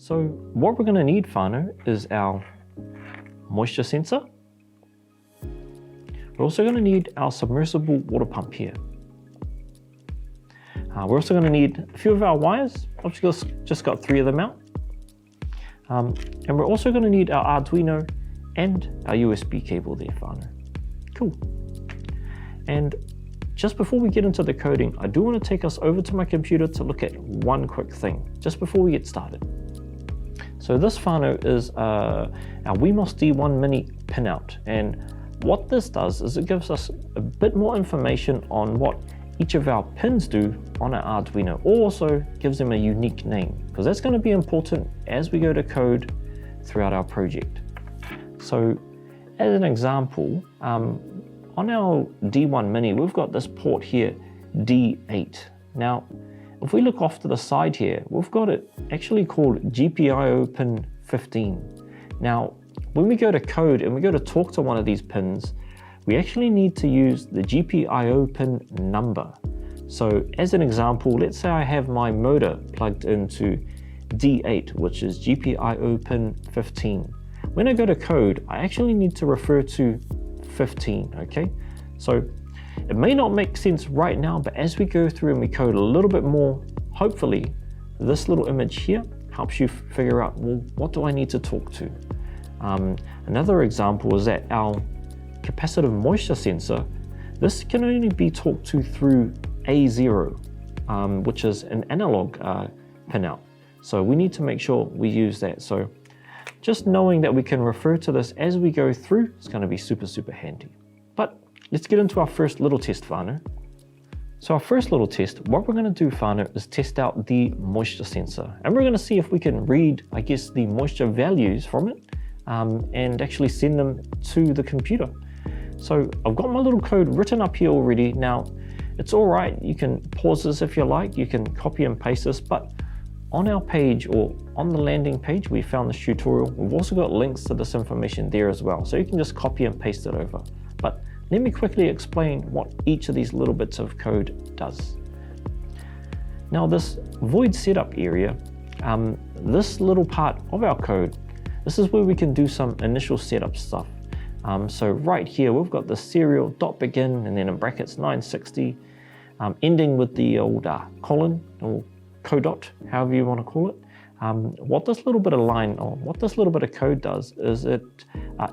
So what we're going to need, whānau, is our moisture sensor. We're also going to need our submersible water pump here. We're also going to need a few of our wires. I've just got 3 of them out. And we're also going to need our Arduino and our USB cable there, whānau. Cool. And just before we get into the coding, I do want to take us over to my computer to look at one quick thing, just before we get started. So this, whānau, is our Wemos D1 Mini pinout. And what this does is it gives us a bit more information on what each of our pins do on our Arduino. Also gives them a unique name, because that's going to be important as we go to code throughout our project. So as an example, on our D1 Mini, we've got this port here, D8. Now, if we look off to the side here, we've got it actually called GPIO pin 15. Now, when we go to code and we go to talk to one of these pins, we actually need to use the GPIO pin number. So as an example, let's say I have my motor plugged into D8, which is GPIO pin 15. When I go to code, I actually need to refer to 15, okay? So it may not make sense right now, but as we go through and we code a little bit more, hopefully this little image here helps you figure out, well, what do I need to talk to? Another example is that our capacitive moisture sensor, this can only be talked to through A0, which is an analog pinout. So we need to make sure we use that. So just knowing that we can refer to this as we go through is going to be super, super handy. But let's get into our first little test, whānau. So our first little test, what we're going to do, whānau, is test out the moisture sensor. And we're going to see if we can read, I guess, the moisture values from it and actually send them to the computer. So I've got my little code written up here already. Now, it's all right. You can pause this if you like. You can copy and paste this, but on our page or on the landing page, we found this tutorial. We've also got links to this information there as well. So you can just copy and paste it over. But let me quickly explain what each of these little bits of code does. Now this void setup area, this little part of our code, this is where we can do some initial setup stuff. So right here, we've got the serial dot begin and then in brackets 960, ending with the old colon or codot, however you want to call it. What this little bit of line or what this little bit of code does is it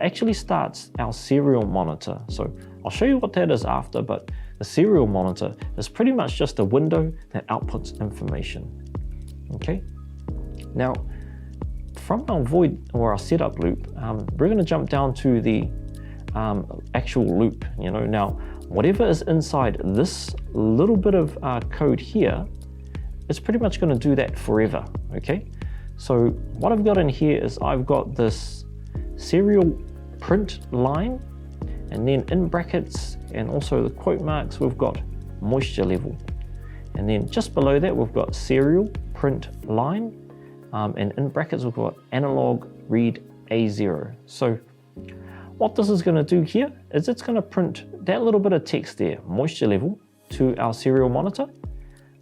actually starts our serial monitor. So I'll show you what that is after, but the serial monitor is pretty much just a window that outputs information. Okay. Now, from our void or our setup loop, we're going to jump down to the actual loop. Now whatever is inside this little bit of code here, it's pretty much going to do that forever. Okay, so what I've got in here is I've got this serial print line, and then in brackets and also the quote marks, we've got moisture level, and then just below that we've got serial print line. And in brackets, we've got analog read A0. So what this is going to do here is it's going to print that little bit of text there, moisture level, to our serial monitor.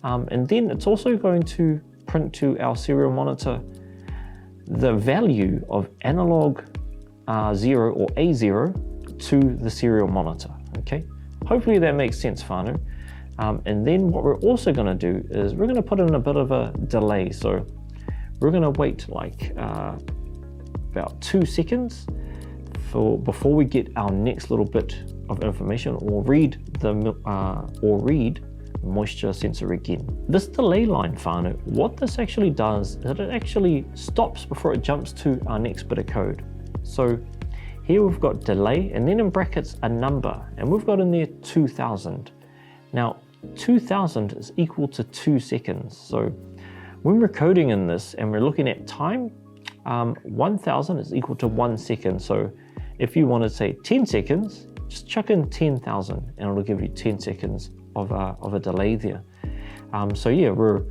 And then it's also going to print to our serial monitor the value of analog 0 or A0 to the serial monitor. Okay, hopefully that makes sense, whānau. And then what we're also going to do is we're going to put in a bit of a delay. So we're going to wait like about 2 seconds before we get our next little bit of information or read moisture sensor again. This delay line, whānau, what this actually does is it actually stops before it jumps to our next bit of code. So here we've got delay and then in brackets a number, and we've got in there 2000. Now 2000 is equal to 2 seconds. So when we're coding in this and we're looking at time, 1000 is equal to 1 second. So if you want to say 10 seconds, just chuck in 10,000 and it'll give you 10 seconds of a delay there. So yeah, we're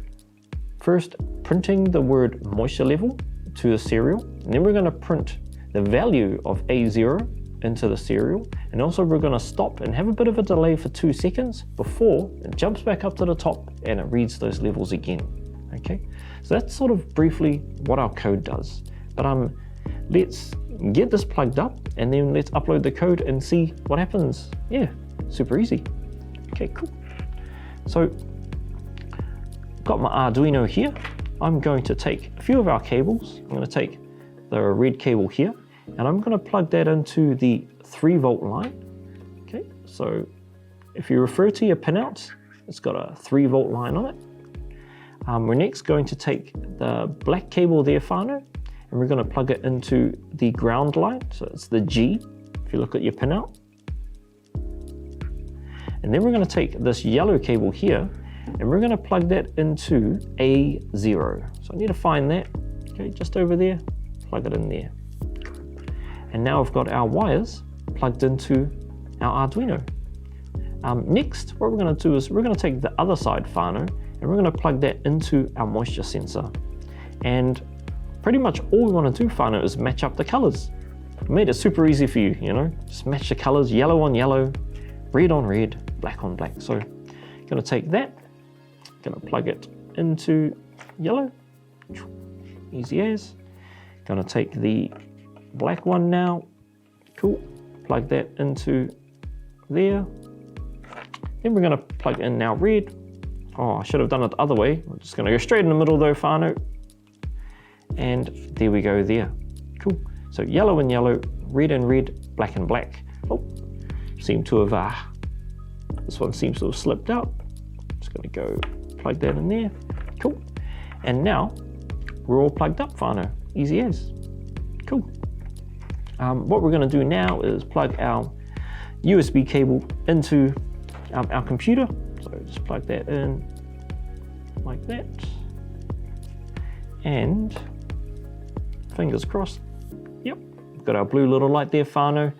first printing the word moisture level to the serial, and then we're going to print the value of A0 into the serial, and also we're going to stop and have a bit of a delay for 2 seconds before it jumps back up to the top and it reads those levels again. Okay, so that's sort of briefly what our code does. But let's get this plugged up and then let's upload the code and see what happens. Yeah, super easy. Okay, cool. So got my Arduino here. I'm going to take a few of our cables. I'm going to take the red cable here and I'm going to plug that into the 3-volt line. Okay, so if you refer to your pinouts, it's got a 3-volt line on it. We're next going to take the black cable there, whānau, and we're going to plug it into the ground line. So it's the G, if you look at your pinout. And then we're going to take this yellow cable here and we're going to plug that into A0. So I need to find that. Okay, just over there, plug it in there. And now we've got our wires plugged into our Arduino. Next, what we're going to do is we're going to take the other side, whānau, and we're going to plug that into our moisture sensor. And pretty much all we want to do, whānau, is match up the colors. I made it super easy for you, you know, just match the colors, yellow on yellow, red on red, black on black. So I'm going to take that, going to plug it into yellow, easy as. Going to take the black one now, cool, plug that into there. Then we're going to plug in now red. Oh, I should have done it the other way. We're just going to go straight in the middle though, whānau. And there we go there. Cool. So yellow and yellow, red and red, black and black. Oh, seem to have, this one seems to have slipped out. Just going to go plug that in there. Cool. And now we're all plugged up, whānau. Easy as. Cool. What we're going to do now is plug our USB cable into our computer. So just plug that in like that. And fingers crossed. Yep, we've got our blue little light there, whānau.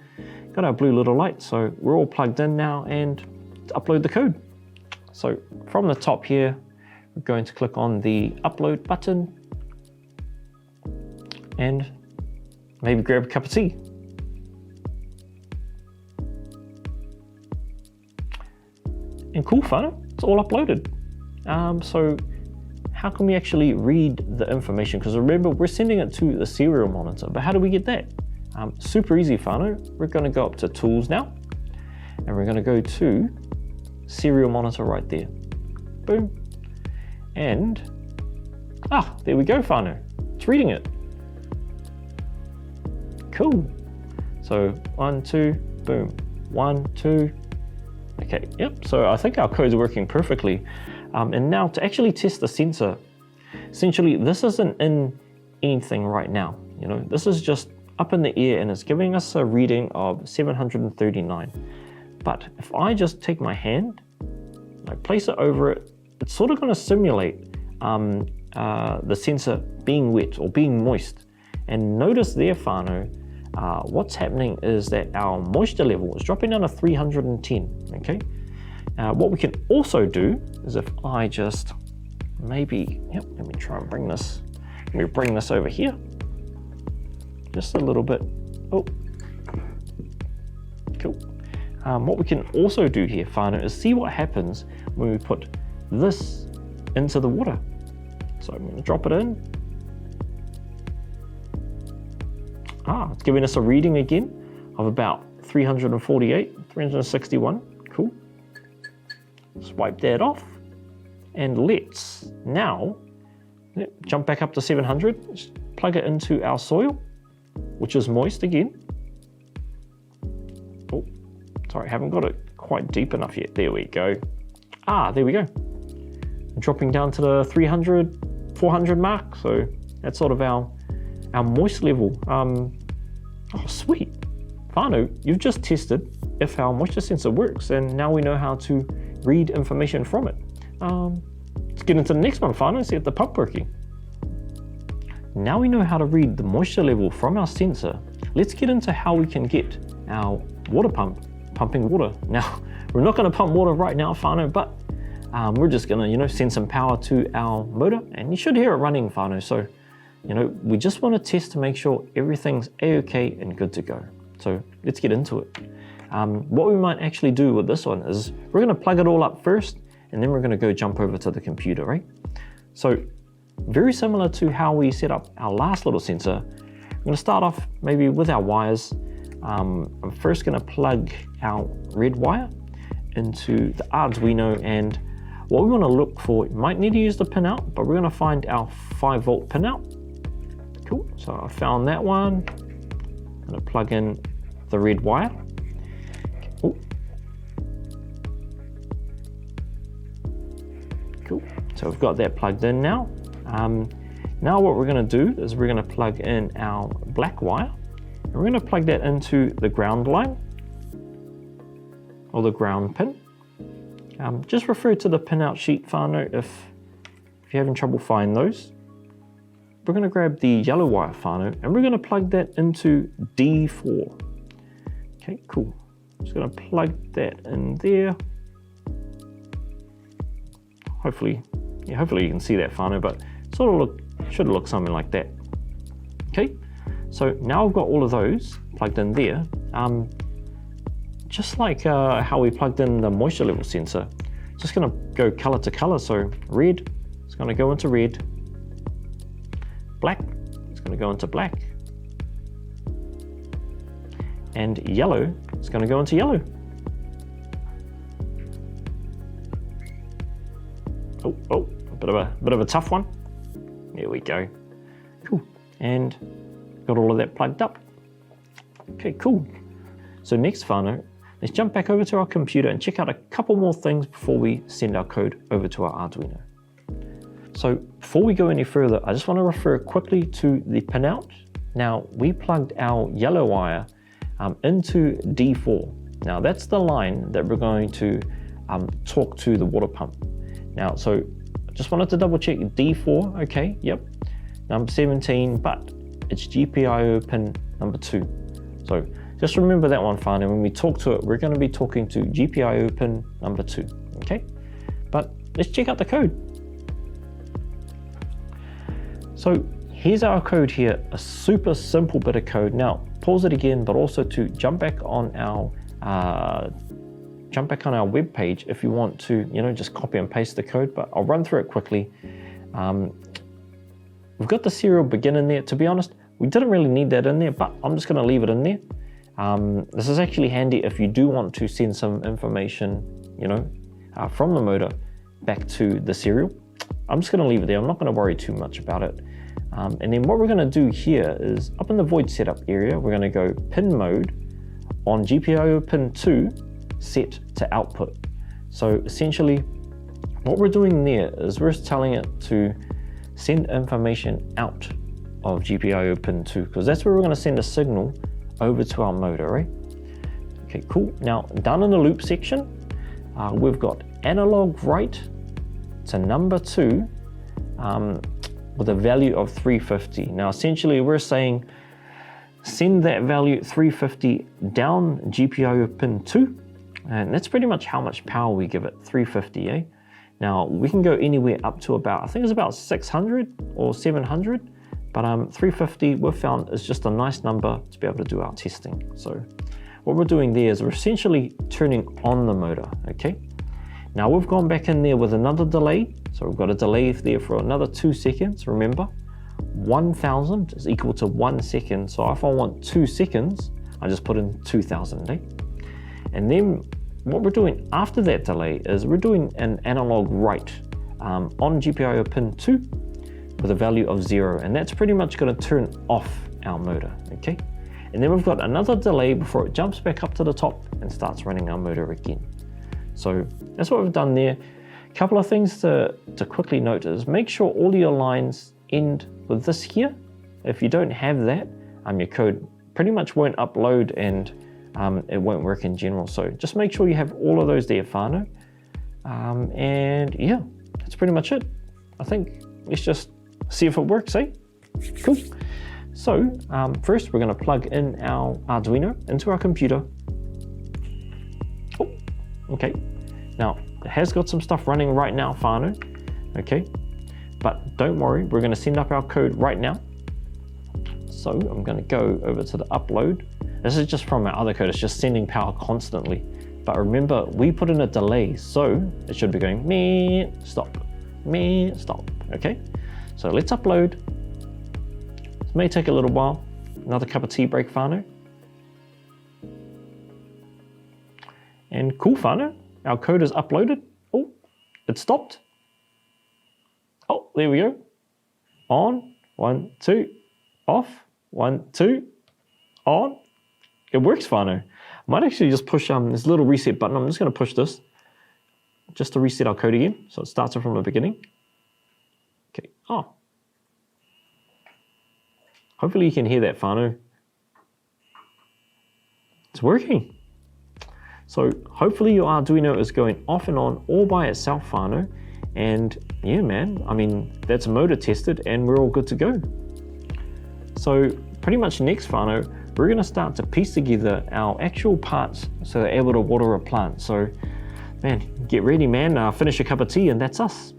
Got our blue little light, so we're all plugged in now and upload the code. So from the top here, we're going to click on the upload button and maybe grab a cup of tea. And cool, whānau, it's all uploaded. So how can we actually read the information? Because remember, we're sending it to the serial monitor, but how do we get that? Super easy, whānau. We're going to go up to Tools now, and we're going to go to Serial Monitor right there. Boom. And, there we go, whānau. It's reading it. Cool. So 1, 2, boom. 1, 2. Okay, yep, so I think our code's working perfectly. And now to actually test the sensor, essentially this isn't in anything right now. You know, this is just up in the air and it's giving us a reading of 739. But if I just take my hand, I place it over it, it's sort of going to simulate the sensor being wet or being moist. And notice there, whānau, what's happening is that our moisture level is dropping down to 310, okay? What we can also do is if I just let me try and bring this, over here, just a little bit. Oh, cool. What we can also do here, whānau, is see what happens when we put this into the water. So I'm going to drop it in. It's giving us a reading again of about 348, 361. Cool. Swipe that off. And let's now jump back up to 700. Just plug it into our soil, which is moist again. Oh, sorry, I haven't got it quite deep enough yet. There we go. There we go. Dropping down to the 300, 400 mark. So that's sort of our moist level. Sweet. whānau, you've just tested if our moisture sensor works, and now we know how to read information from it. Let's get into the next one, whānau, see if the pump working. Now we know how to read the moisture level from our sensor. Let's get into how we can get our water pump pumping water. Now, we're not going to pump water right now, whānau, but we're just going to, send some power to our motor, and you should hear it running, whānau. So, we just want to test to make sure everything's a-okay and good to go. So let's get into it. What we might actually do with this one is we're going to plug it all up first, and then we're going to go jump over to the computer, right? So very similar to how we set up our last little sensor. I'm going to start off maybe with our wires. I'm first going to plug our red wire into the Arduino, and what we want to look for, you might need to use the pinout, but we're going to find our 5-volt pinout. Cool, so I found that one. I'm going to plug in the red wire. Cool. Cool, so we've got that plugged in now. Now what we're going to do is we're going to plug in our black wire, and we're going to plug that into the ground line, or the ground pin. Just refer to the pinout sheet, whānau, if you're having trouble finding those. We're going to grab the yellow wire, whānau, and we're going to plug that into D4. Okay, cool. Just going to plug that in there. Hopefully you can see that, whānau, but should look something like that. Okay, so now I've got all of those plugged in there. Just like how we plugged in the moisture level sensor, just going to go color to color. So red is going to go into red, black is going to go into black, and yellow is going to go into yellow. Oh, a bit of a tough one. There we go. Cool, and got all of that plugged up. Okay, cool. So next, whānau, let's jump back over to our computer and check out a couple more things before we send our code over to our Arduino. So before we go any further, I just want to refer quickly to the pinout. Now, we plugged our yellow wire into D4. Now, that's the line that we're going to talk to the water pump. Now, so just wanted to double check D4, okay, yep, number 17, but it's GPIO pin number 2. So just remember that one, whānau. When we talk to it, we're going to be talking to GPIO pin number 2, okay? But let's check out the code. So here's our code here, a super simple bit of code. Now, pause it again, but also to jump back on our web page if you want to, just copy and paste the code, but I'll run through it quickly. We've got the serial begin in there. To be honest, we didn't really need that in there, but I'm just going to leave it in there. This is actually handy if you do want to send some information, from the motor back to the serial. I'm just going to leave it there. I'm not going to worry too much about it. And then what we're going to do here is up in the void setup area, we're going to go pin mode on GPIO pin 2 set to output. So essentially what we're doing there is we're telling it to send information out of GPIO pin 2, because that's where we're going to send a signal over to our motor, right? Okay, cool. Now down in the loop section, we've got analog write to number 2 with a value of 350. Now essentially we're saying send that value 350 down GPIO pin 2, and that's pretty much how much power we give it, 350, eh? Now we can go anywhere up to about, I think it's about 600 or 700, but 350 we've found is just a nice number to be able to do our testing. So what we're doing there is we're essentially turning on the motor, okay? Now we've gone back in there with another delay, so we've got a delay there for another 2 seconds. Remember, 1000 is equal to 1 second, so if I want 2 seconds, I just put in 2000, eh? And then what we're doing after that delay is we're doing an analog write on GPIO pin 2 with a value of 0, and that's pretty much going to turn off our motor, okay? And then we've got another delay before it jumps back up to the top and starts running our motor again. So that's what we've done there. A couple of things to quickly note is make sure all your lines end with this here. If you don't have that, your code pretty much won't upload and it won't work in general. So just make sure you have all of those there, whānau. And yeah, that's pretty much it. I think let's just see if it works, eh? Cool. So first we're going to plug in our Arduino into our computer. Oh, okay. Now it has got some stuff running right now, whānau. Okay, but don't worry, we're going to send up our code right now. So I'm going to go over to the upload. This is just from our other code, it's just sending power constantly. But remember, we put in a delay, so it should be going meh, stop, okay? So let's upload. This may take a little while. Another cup of tea break, whānau. And cool, whānau. Our code is uploaded. Oh, it stopped. Oh, there we go. On, 1, 2, off, 1, 2, on. It works, whānau. I might actually just push this little reset button. I'm just going to push this just to reset our code again. So it starts it from the beginning. Okay. Oh. Hopefully you can hear that, whānau. It's working. So hopefully your Arduino is going off and on all by itself, whānau. And yeah, man, I mean, that's motor tested and we're all good to go. So pretty much next, whānau, we're going to start to piece together our actual parts so they're able to water a plant. So man, get ready, man, finish a cup of tea and that's us.